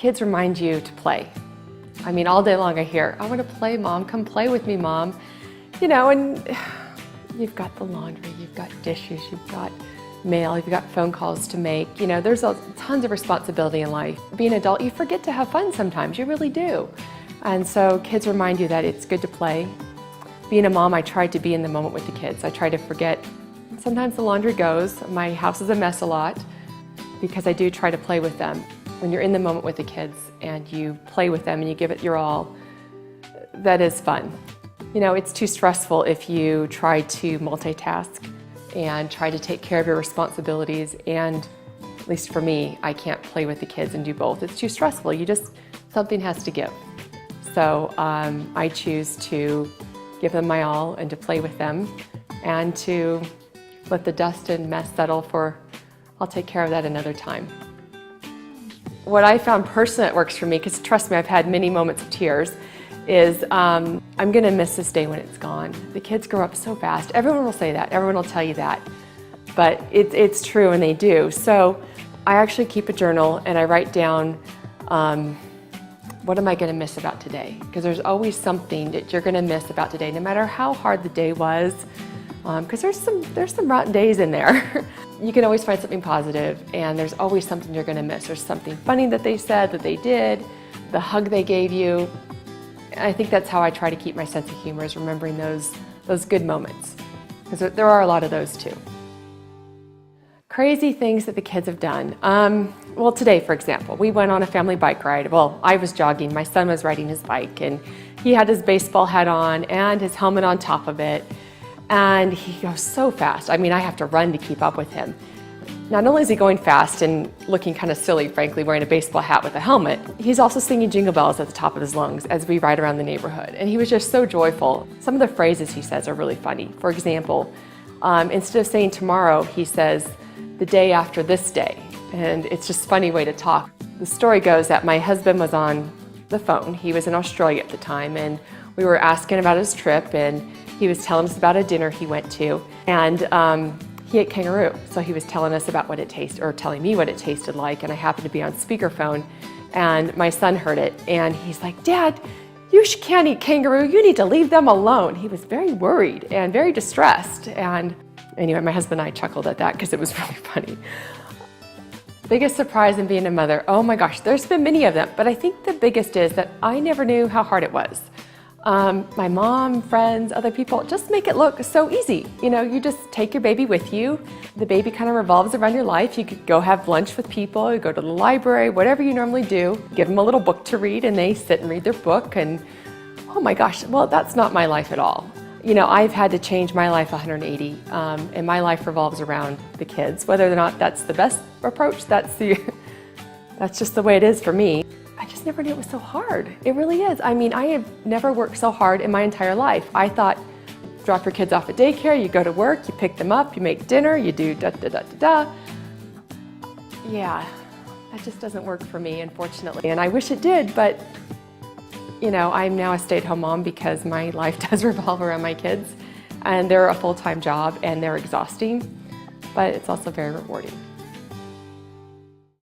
kids remind you to play. I mean, all day long I hear, I want to play, Mom, come play with me, Mom. You know, and you've got the laundry, you've got dishes, you've got mail, you've got phone calls to make. You know, there's tons of responsibility in life. Being an adult, you forget to have fun sometimes, you really do. And so kids remind you that it's good to play. Being a mom, I tried to be in the moment with the kids. I try to forget. Sometimes the laundry goes. My house is a mess a lot because I do try to play with them. When you're in the moment with the kids and you play with them and you give it your all, that is fun. You know, it's too stressful if you try to multitask and try to take care of your responsibilities, and at least for me, I can't play with the kids and do both. It's too stressful. Something has to give. So I choose to give them my all and to play with them and to let the dust and mess settle for, I'll take care of that another time. What I found personally that works for me, because trust me, I've had many moments of tears, is I'm gonna miss this day when it's gone. The kids grow up so fast. Everyone will say that, everyone will tell you that, but it's true and they do. So I actually keep a journal and I write down, what am I gonna miss about today? Because there's always something that you're gonna miss about today, no matter how hard the day was, because there's some rotten days in there. You can always find something positive, and there's always something you're gonna miss. There's something funny that they said, that they did, the hug they gave you. And I think that's how I try to keep my sense of humor, is remembering those good moments, because there are a lot of those too. Crazy things that the kids have done. Well, today, for example, we went on a family bike ride. Well, I was jogging, my son was riding his bike, and he had his baseball hat on and his helmet on top of it. And he goes so fast. I mean, I have to run to keep up with him. Not only is he going fast and looking kind of silly, frankly, wearing a baseball hat with a helmet, he's also singing Jingle Bells at the top of his lungs as we ride around the neighborhood. And he was just so joyful. Some of the phrases he says are really funny. For example, instead of saying tomorrow, he says the day after this day. And it's just a funny way to talk. The story goes that my husband was on the phone. He was in Australia at the time, and we were asking about his trip, and he was telling us about a dinner he went to, and he ate kangaroo. So he was telling us about what it tasted, or telling me what it tasted like, and I happened to be on speakerphone, and my son heard it, and he's like, Dad, you can't eat kangaroo, you need to leave them alone. He was very worried and very distressed, and anyway, my husband and I chuckled at that because it was really funny. Biggest surprise in being a mother, oh my gosh, there's been many of them, but I think the biggest is that I never knew how hard it was. My mom, friends, other people, just make it look so easy. You know, you just take your baby with you. The baby kind of revolves around your life. You could go have lunch with people, you go to the library, whatever you normally do. Give them a little book to read and they sit and read their book, and oh my gosh, well, that's not my life at all. You know, I've had to change my life 180, and my life revolves around the kids. Whether or not that's the best approach, that's just the way it is for me. I just never knew it was so hard. It really is. I mean, I have never worked so hard in my entire life. I thought, drop your kids off at daycare, you go to work, you pick them up, you make dinner, you do da-da-da-da-da. Yeah, that just doesn't work for me, unfortunately. And I wish it did, but you know, I'm now a stay-at-home mom because my life does revolve around my kids, and they're a full-time job and they're exhausting, but it's also very rewarding.